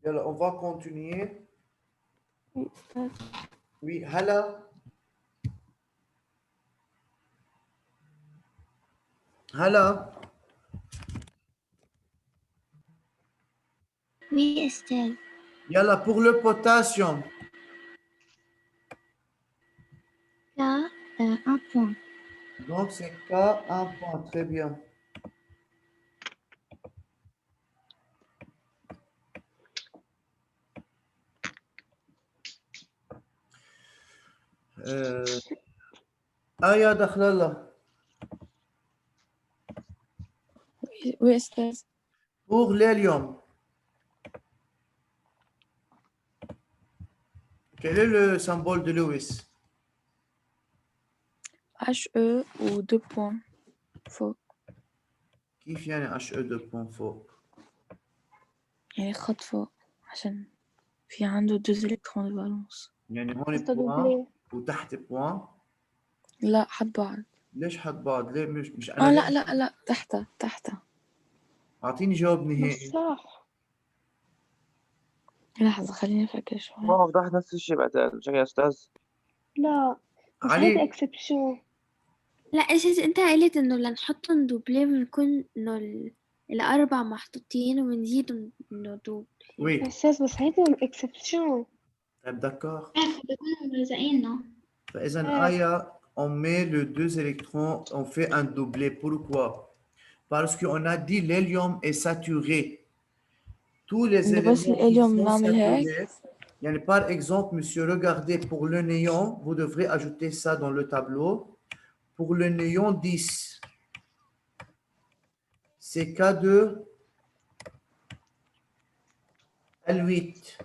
Alors, on va continuer. Oui, أستاذ. Oui, Hala. Hala. Oui, Estelle. Yalla, pour le potassium. Là, un point. Donc, c'est K, un point. Très bien. Aya Dakhlala. Oui, أستاذ. Pour l'hélium. Quel est le symbole de Lewis? HE و 2 points فوق، كيف يعني HE2 فوق؟ يعني خط فوق عشان في عنده 2 إلكترون فالونس. يعني هون قصده بوان دوبلي. وتحت بوان. لا حد بعض. ليش حد بعض؟ ليه مش أنا لا ليه؟ لا لا تحت. أعطيني جواب مش نهائي. صح. لحظة خليني أفكر شوي. ما وضحت نفس الشيء بعدين مش يا أستاذ. لا بس علي. هيدا اكسبشن. لا أساس أنت قلت إنه لنحطهم دوبلي بنكون إنه الأربع محطوطين وبنزيد إنه دوبلي. Oui. أساس بس هيدا اكسبشن. طيب d'accord. بيكونوا ملزقينه. فإذا Aya, on met les deux électrons, on fait un doublé. Pourquoi? Parce qu'on a dit l'hélium est saturé. Tous les إنه بس éléments qui الهيليوم sont نعمل هيك. saturés. Yani, par exemple, monsieur, regardez, pour le néon, vous devrez ajouter ça dans le tableau. Pour le néon 10, c'est K2, L8.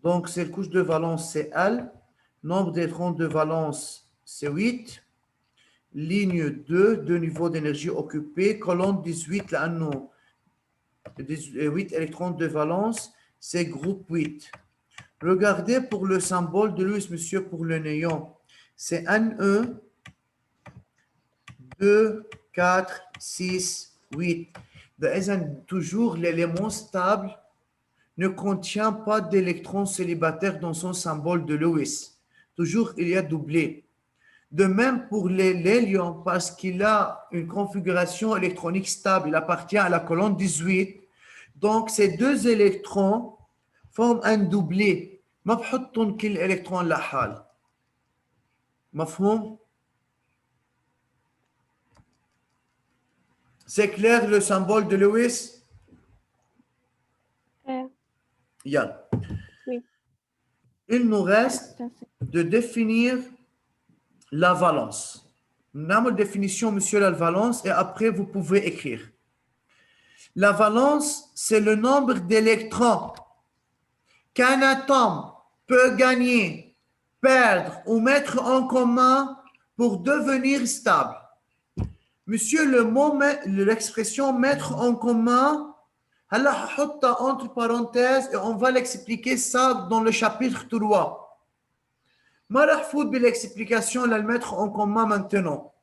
Donc, c'est couche de valence, c'est L. Nombre d'électrons de valence, c'est 8. Ligne 2, deux niveaux d'énergie occupés. Colonne 18, là, non. 8 électrons de valence, c'est groupe 8. Regardez pour le symbole de Lewis, monsieur, pour le néon. C'est Ne, 2, 4, 6, 8. Toujours l'élément stable ne contient pas d'électrons célibataires dans son symbole de Lewis. Toujours, il y a doublé. De même pour l'hélium, parce qu'il a une configuration électronique stable, il appartient à la colonne 18. Donc, ces deux électrons forment un doublé. ما بحطهم كل إلكترون لحال. مفهوم؟ C'est clair le symbole de Lewis? Yalla. Oui. Il nous reste de définir la valence. Nous avons une définition, monsieur, la valence, et après, vous pouvez écrire. La valence, c'est le nombre d'électrons qu'un atome peut gagner, perdre ou mettre en commun pour devenir stable. Monsieur, le mot, l'expression mettre en commun, alors, entre parenthèses, et on va l'expliquer ça dans le chapitre 3. ما راح فوت بالexplication là le mettre en commun maintenant.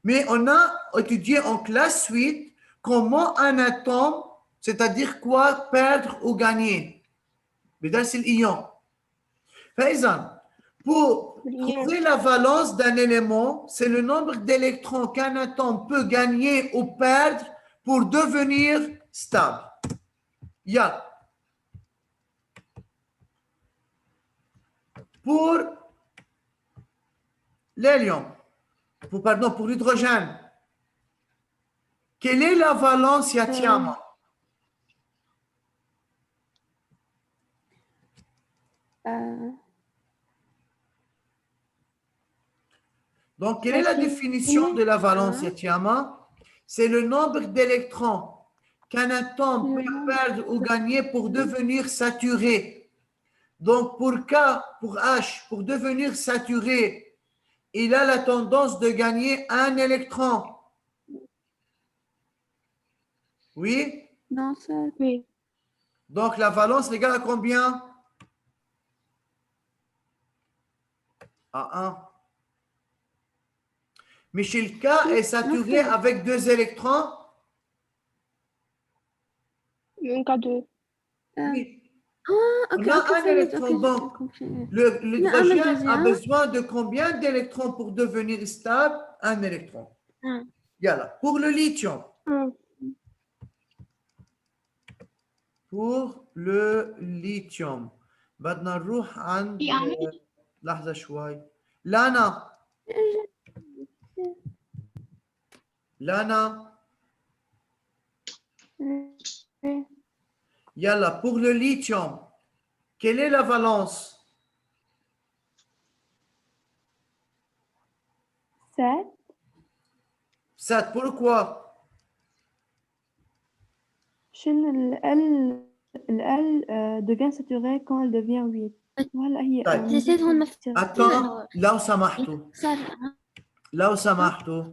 Mais on a étudié en classe 8 comment un atome, c'est-à-dire quoi, perdre ou gagner. بدرس الإيون. فإذا, pour trouver la valence d'un élément, c'est le nombre d'électrons qu'un atome peut gagner ou perdre pour devenir stable. Yeah. Pour l'hélium, pour l'hydrogène, quelle est la valence Yatiama? Donc, quelle est la définition de la valence Yatiama? C'est le nombre d'électrons qu'un atome peut perdre ou gagner pour devenir saturé. Donc, pour K, pour H, pour devenir saturé, il a la tendance de gagner un électron. Oui? Non, ça, oui. Donc, la valence égale à combien? À 1. Michel K est saturé avec 2 électrons? Un K2. Oui. Ah, On ok, a ok, un فهمت. électron, Ok, j'ai donc compris. l'hydrogène a deuxième. besoin de combien d'électrons pour devenir stable? Un électron. Ah. Yalla. Pour le lithium, Ah. بدنا نروح عند يعني لحظة شوي. لانا Yalla, pour le lithium, quelle est la valence? 7. 7. Pourquoi? شنو ال devient saturé quand elle devient 8. وهلا هي طيب. نسيت هون مفتوح. Attends, لو سمحتوا. صار لو سمحتوا.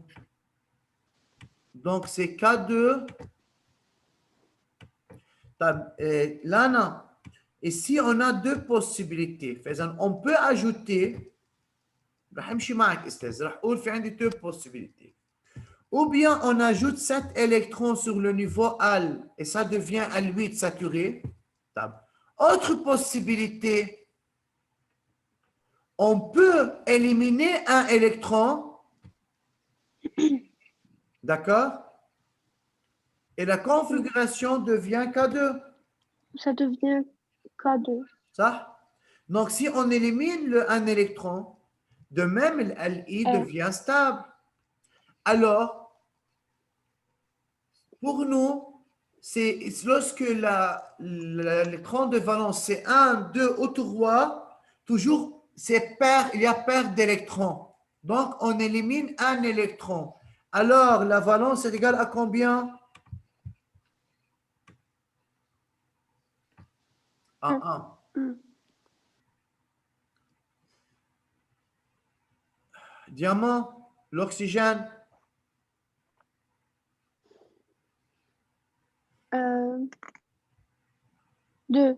Donc, c'est K2. Lana, ici, on a deux possibilités. On peut ajouter, رح امشي معك استاذ، رح اقول في عندي deux possibilités. Ou bien on ajoute 7 électrons sur le niveau Al et ça devient Al8 saturé. Autre possibilité, on peut éliminer un électron, d'accord? Et la configuration devient K2. Ça devient K2. Ça? Donc, si on élimine un électron, de même, l'I devient stable. Alors, pour nous, c'est lorsque l'électron de valence, c'est 1, 2 ou 3, toujours, il y a perte d'électrons. Donc, on élimine un électron. Alors, la valence est égale à combien? À 1. Diamant, l'oxygène. 2.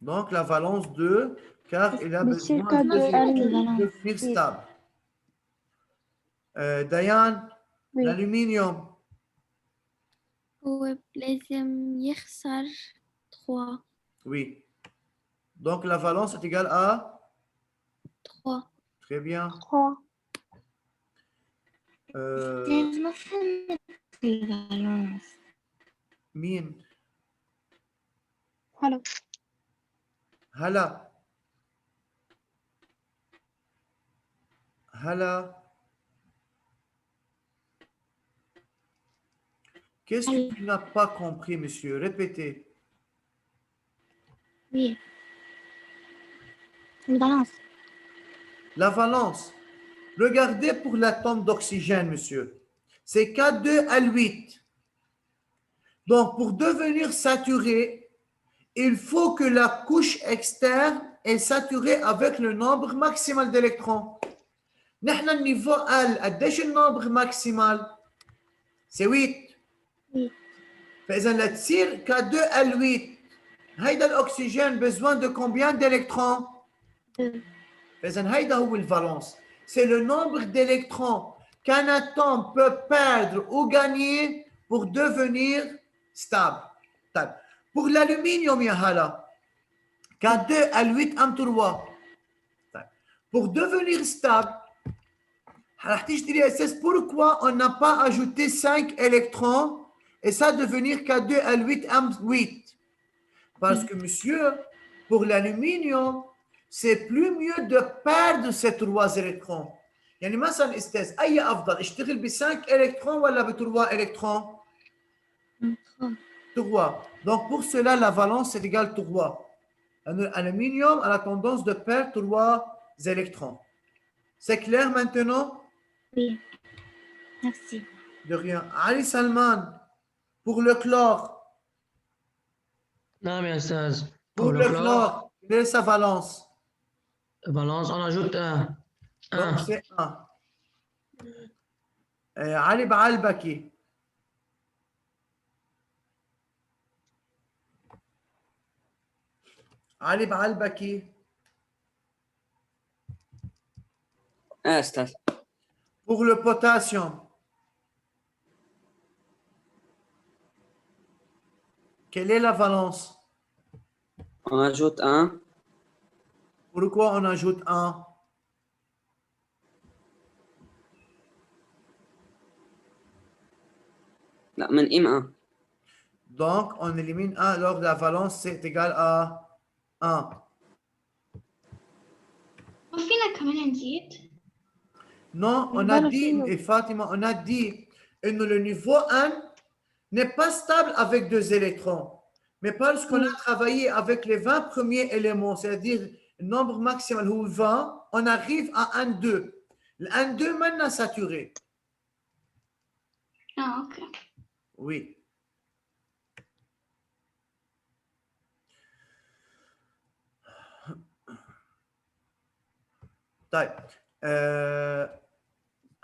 Donc, la valence 2, car il a بتصير besoin de K2L8. devenir stable. Diane, Oui. l'aluminium. هو لازم يخسر 3. Oui. Donc, la valence est égale à 3. Très bien. 3. ما فهمت الفالونس. مين؟ هلا. هلا. هلا. Qu'est-ce que tu n'as pas compris, monsieur? Répétez. Oui. الفالونس. La valence. Regardez pour l'atome d'oxygène, monsieur. C'est K2L8. Donc, pour devenir saturé, il faut que la couche externe est saturée avec le nombre maximal d'électrons. نحن النيفو L قديش النمبر ماكسيمال؟ C'est 8. Oui. فإذا لتصير K2L8 هيدا الأكسجين besoin de combien d'électrons؟ 2. فإذا هيدا هو الفالونس. C'est le nombre d'électrons qu'un atome peut perdre ou gagner pour devenir stable. طيب. Pour l'aluminium يا هلا K2L8 M3. طيب. Pour devenir stable, رح تيجي تقولي اساس pourquoi on n'a pas ajouté 5 électrons et ça devenir K2L8M8? Parce que monsieur, pour l'aluminium, c'est plus mieux de perdre ces 3 électrons. يعني مثلا استاذ اي افضل اشتغل ب 5 électrons ولا ب 3 électrons؟ 3. Donc pour cela la valence est égale 3. L'aluminium a la tendance de perdre 3 électrons. C'est clair maintenant? Oui. Merci. De rien. Ali Salman, pour le chlore. نعم يا أستاذ. Pour le chlore, quelle est sa valence? Valence, on ajoute un. Donc c'est 1. Ali Baalbaki. Ali Baalbaki. أستاذ. Pour le potassium. Quelle est la valence? On ajoute 1. Pourquoi on ajoute 1? لا من 1. Donc, on élimine 1, alors la valence c'est égal à 1. وفينا كمان نزيد Non, on a dit, et Fatima, on a dit que le niveau 1 n'est pas stable avec 2 électrons. Mais parce qu'on a travaillé avec les 20 premiers éléments, c'est-à-dire le nombre maximal ou 20, on arrive à 1, 2. Le 1, 2 maintenant saturé. اوكي Oui. طيب.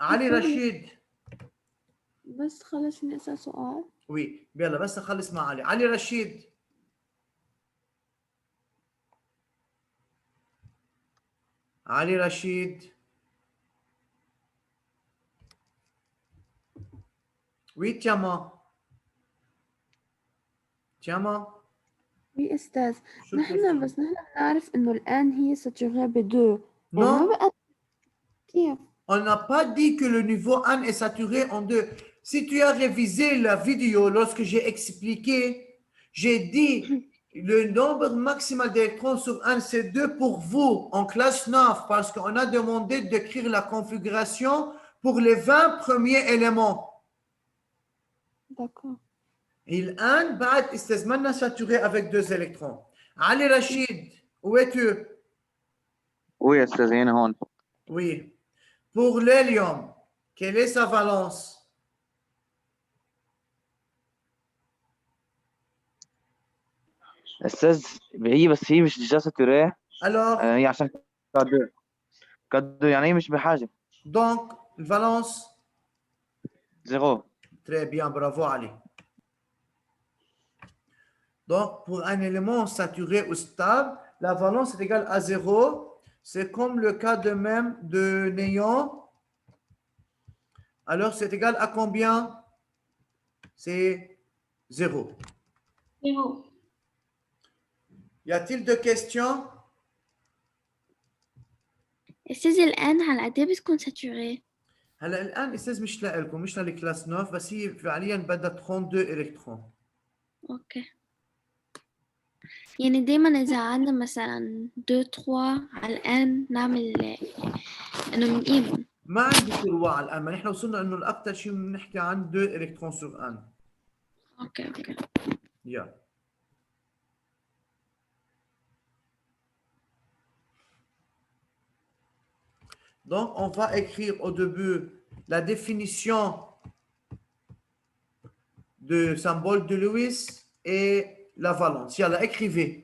علي رشيد. بس خلص نسأل سؤال. Oui. يلا بس نخلص مع علي. علي رشيد. علي رشيد. Oui, Tiama. Tiama. وي أستاذ شو نحن الكلام؟ بس نحن بنعرف إنه الآن هي ساتورée ب2 Non, ما بقى كيف؟ on n'a pas dit que le niveau 1 est saturé en 2. Si tu as révisé la vidéo lorsque j'ai expliqué, j'ai dit le nombre maximal d'électrons sur 1, c'est 2 pour vous en classe 9 parce qu'on a demandé d'écrire la configuration pour les 20 premiers éléments. D'accord. الآن بعد استثمرنا saturé avec 2 électrons. Ali Rachid, où es-tu? Oui, يا أستاذ هنا هون. Oui. Pour l'hélium, quelle est sa valence? أستاذ هي بس هي مش ديجا ساتوري. Alors, هي عشان كادو يعني هي مش بحاجة. donc, valence? 0. Très bien, bravo Ali. Donc, pour un élément saturé ou stable, la valence est égale à 0. C'est comme le cas de même de néant. Alors, c'est égal à combien? C'est 0. زيرو Y a-t-il de questions? أستاذ الآن على قد إيه بتكون ساتوري؟ هلا الآن أستاذ مش لكم مش للكلاس 9 بس هي فعليا بدها 32 إلكترون. أوكي يعني دايما إذا عندنا مثلا 2 3 على الآن نعمل إنه بنقيمهم. ما عندي تروع الآن ما نحن وصلنا إنه الأكثر شيء بنحكي عن 2 إلكترون sur 1. أوكي أوكي. Yeah. Donc, on va écrire au début la définition de symbole de Lewis et la valence. Yalla, écrivez.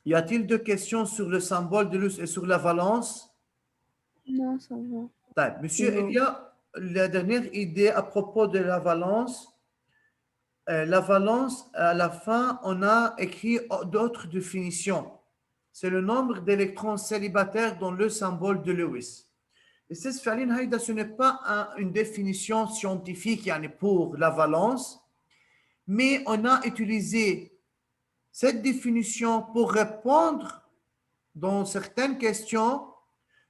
Y a-t-il de questions sur le symbole de Lewis et sur la valence? Non, ça va. طيب, monsieur, Non. il y a la dernière idée à propos de la valence. La valence, à la fin, on a écrit d'autres définitions. C'est le nombre d'électrons célibataires dans le symbole de Lewis. Et ce n'est pas une définition scientifique pour la valence, mais on a utilisé cette définition pour répondre dans certaines questions,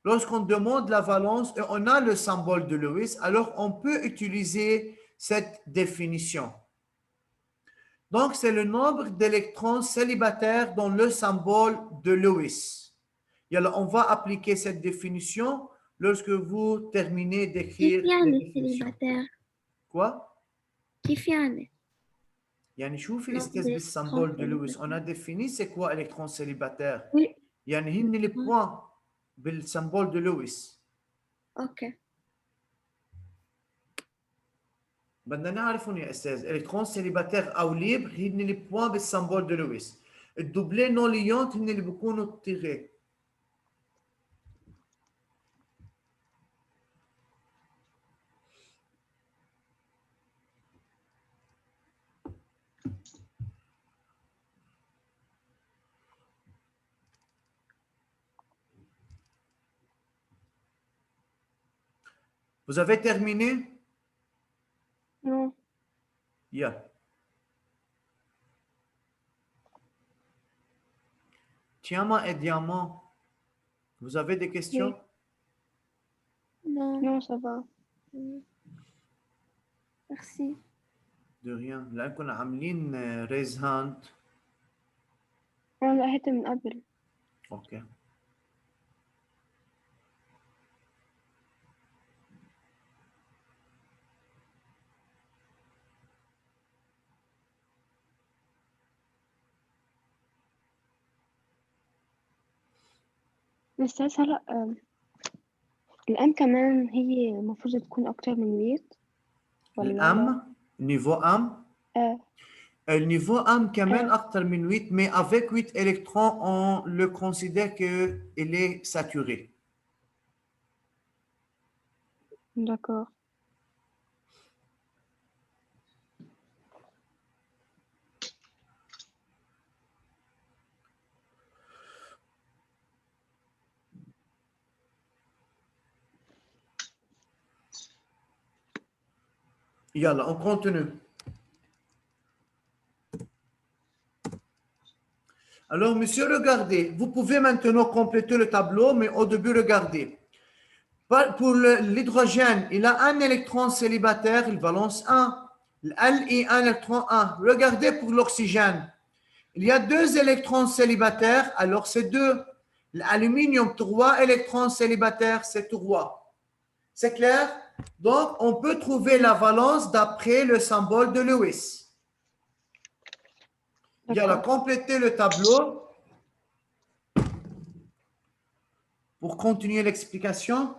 lorsqu'on demande la valence et on a le symbole de Lewis, alors on peut utiliser cette définition. Donc, c'est le nombre d'électrons célibataires dans le symbole de Lewis. Et alors, on va appliquer cette définition lorsque vous terminez d'écrire كيف les يعني définitions. célibataire؟ Quoi? كيف يعني؟ يعني شوفي Non, استاذ des بالsymbole de électrons Lewis, on a défini c'est quoi électron célibataire. Oui. يعني هن les points بالsymbole de Lewis. Ok. بدنا نعرفهم يا استاذ الكترون سيليباتير او ليبر هن les points بالsymbole de Lewis. الدوبلي نون ليونت هن اللي بيكونوا تيغي. Vous avez terminé? Non. Yeah. Tiama et diamant. Vous avez des questions? Non. Non, ça va. Merci. De rien. لأن كنا عاملين raise hand. أنا لقيتها من قبل. اوكي. بس هلا الأم كمان هي المفروض تكون أكتر من 100 ولا الام niveau am. Le niveau am quand même أكتر من 8 mais avec 8 électrons on le considère que il est saturé. D'accord. Yalla, on continue. Alors, monsieur, regardez. Vous pouvez maintenant compléter le tableau, mais au début, regardez. Pour l'hydrogène, il a un électron célibataire, il valence 1. L est un électron 1. Regardez pour l'oxygène. Il y a 2 électrons célibataires, alors c'est 2. L'aluminium, 3 électrons célibataires, c'est 3. C'est clair? Donc, on peut trouver la valence d'après le symbole de Lewis. Il y a compléter le tableau. Pour continuer l'explication.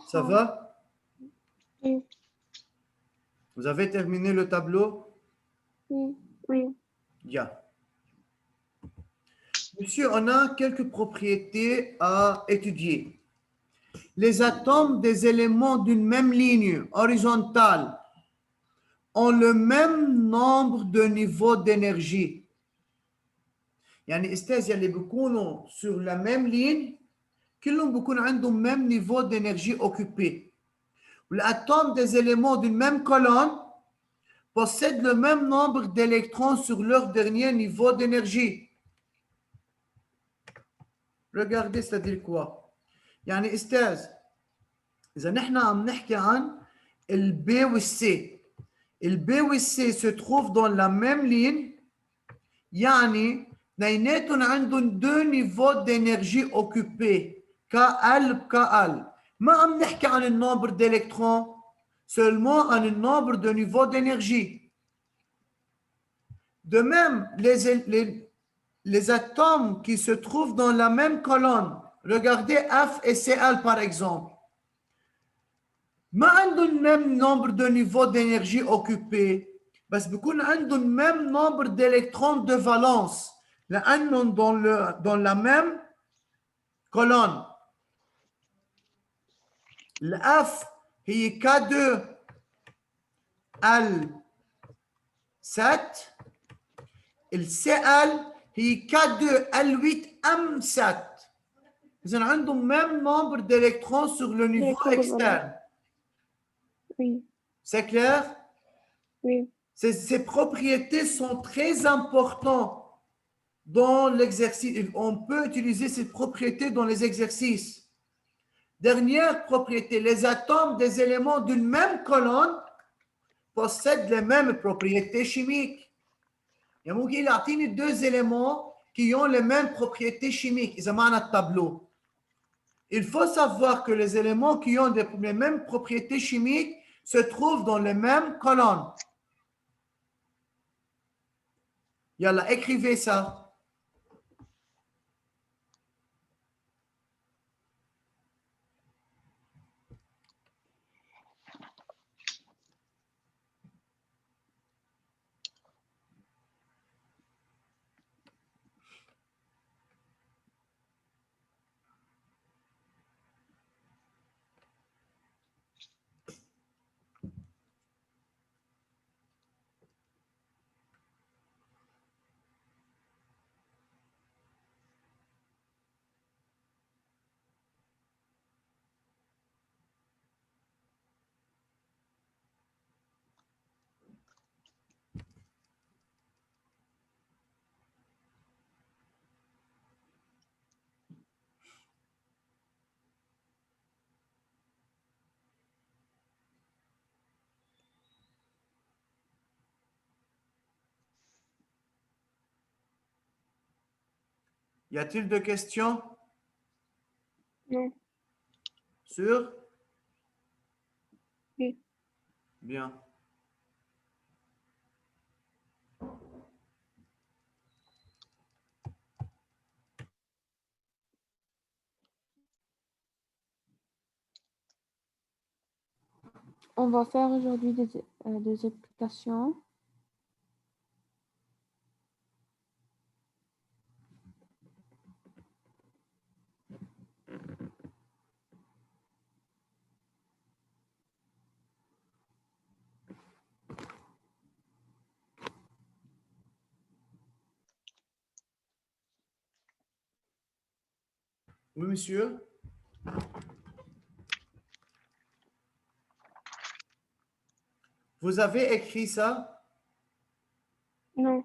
Ça va? Oui. Vous avez terminé le tableau? Oui. Bien. Monsieur, on a quelques propriétés à étudier. Les atomes des éléments d'une même ligne horizontale ont le même nombre de niveaux d'énergie. يعني استاذ يلي بيكونوا sur la même ligne كلهم بيكون عندهم même niveau d'énergie occupé. والاتوم des éléments d'une même colonne possèdent le même nombre d'électrons sur leur dernier niveau d'énergie. Regardez, c'est-à-dire quoi? يعني استاذ إذا نحن عم نحكي عن ال B و C, le B ou le C se trouvent dans la même ligne, يعني اثنيناتهم عندهم deux niveaux d'énergie occupés, KL ب KL. ما عم نحكي عن le nombre d'électrons, seulement عن le nombre de niveaux d'énergie. De même, les atomes qui se trouvent dans la même colonne, regardez F et Cl par exemple, ما عندهم le même nombre de niveaux d'énergie occupés, بس بيكون عندهم même nombre d'électrons de valence لأنهم dans la même colonne. Le F هي K2 L7, le Cl هي K2 L8 M7. إذا عندهم même nombre d'électrons sur le niveau externe. Oui, C'est clair? oui. Ces propriétés sont très importantes dans l'exercice. On peut utiliser ces propriétés dans les exercices. Dernière propriété, les atomes des éléments d'une même colonne possèdent les mêmes propriétés chimiques. Il y a deux éléments qui ont les mêmes propriétés chimiques. Ils ont un tableau. Il faut savoir que les éléments qui ont les mêmes propriétés chimiques se trouvent dans les mêmes colonnes. Yalla, écrivez ça. Y a-t-il de questions? Non. Sûr? Oui. Bien. On va faire aujourd'hui des applications. Oui, monsieur? Vous avez écrit ça? Non.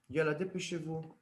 Yalla, dépêchez-vous.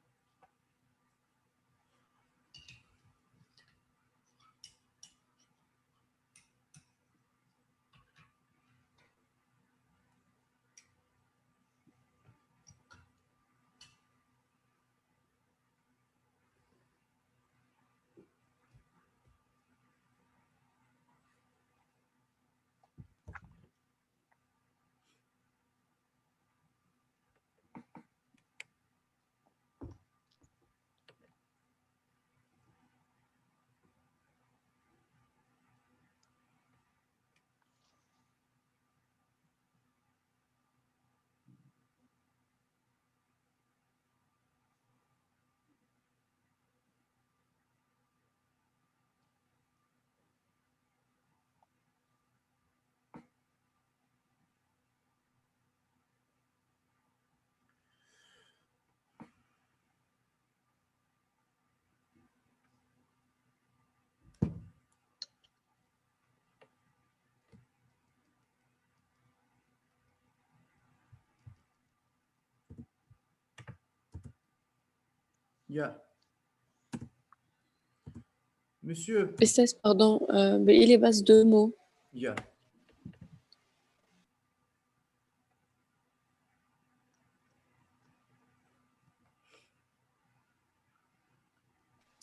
Yeah. Monsieur, Estès, pardon, il est base 2 mots. yeah.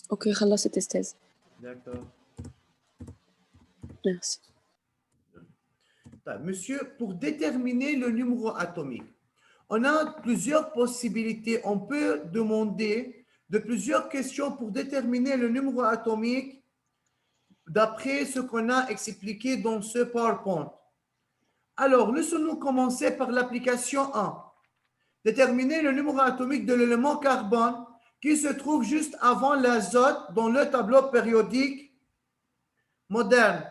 Ok, خلصت استاذ. D'accord. Merci. Monsieur, pour déterminer le numéro atomique, on a plusieurs possibilités. On peut demander de plusieurs questions pour déterminer le numéro atomique d'après ce qu'on a expliqué dans ce PowerPoint. Alors, laissons-nous commencer par l'application 1. Déterminer le numéro atomique de l'élément carbone qui se trouve juste avant l'azote dans le tableau périodique moderne.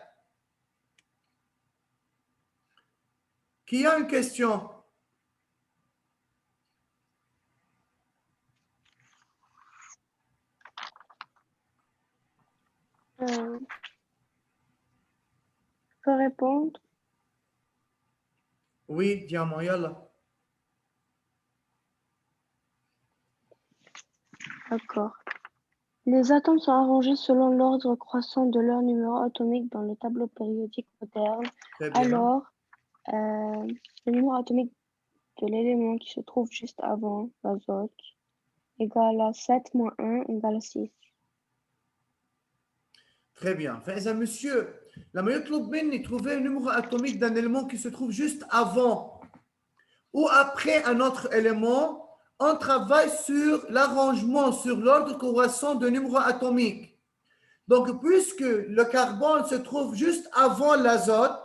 Qui a une question? Je peux répondre. Oui, diamant, yalla. D'accord. Les atomes sont arrangés selon l'ordre croissant de leur numéro atomique dans le tableau périodique moderne. Très bien. Alors, le numéro atomique de l'élément qui se trouve juste avant l'azote égale à 7 moins 1 égale à 6. Très bien. فإذا monsieur, لما يطلب مني trouver le numéro atomique d'un élément qui se trouve juste avant ou après un autre élément, on travaille sur l'arrangement, sur l'ordre croissant de numéro atomique. Donc, puisque le carbone se trouve juste avant l'azote,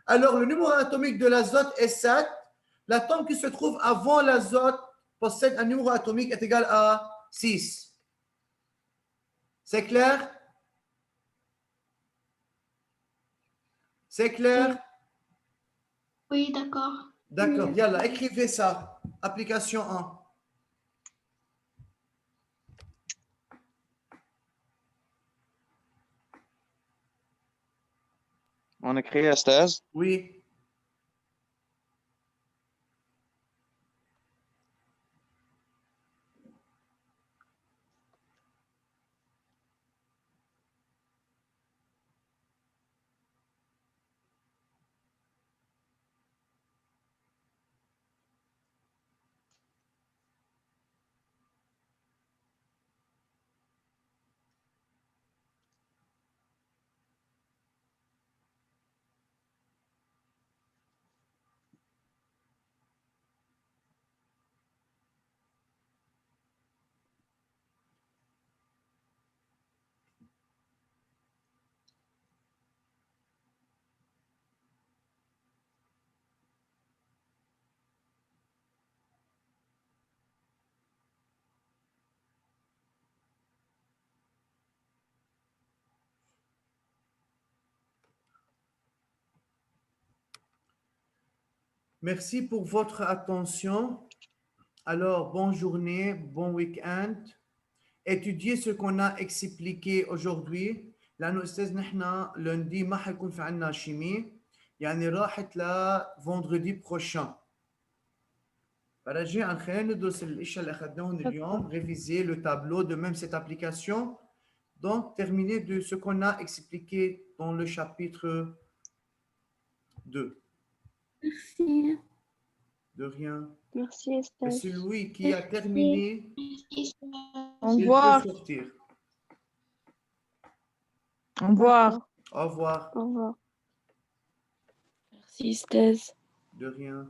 alors le numéro atomique de l'azote est 7. L'atome qui se trouve avant l'azote possède un numéro atomique est égal à 6. C'est clair? C'est clair? Oui, d'accord. D'accord. Yalla, écrivez ça. Application 1. On écrit أستاذ. Oui. Merci pour votre attention. Alors, bonne journée, bon week-end. Étudiez ce qu'on a expliqué aujourd'hui. لأنه أستاذ نحن lundi ما حيكون في عنا شيمي يعني راحت لفندرedi prochain. فرجع خلينا ندرس الاشياء اللي اخذناهم اليوم, réviser le tableau de même cette application. Donc, terminer de ce qu'on a expliqué dans le chapitre 2. Merci. De rien. Merci Estelle. Monsieur Louis qui a terminé, Au il revoir. peut sortir. Au revoir. Au revoir. Au revoir. Merci, Estès. De rien.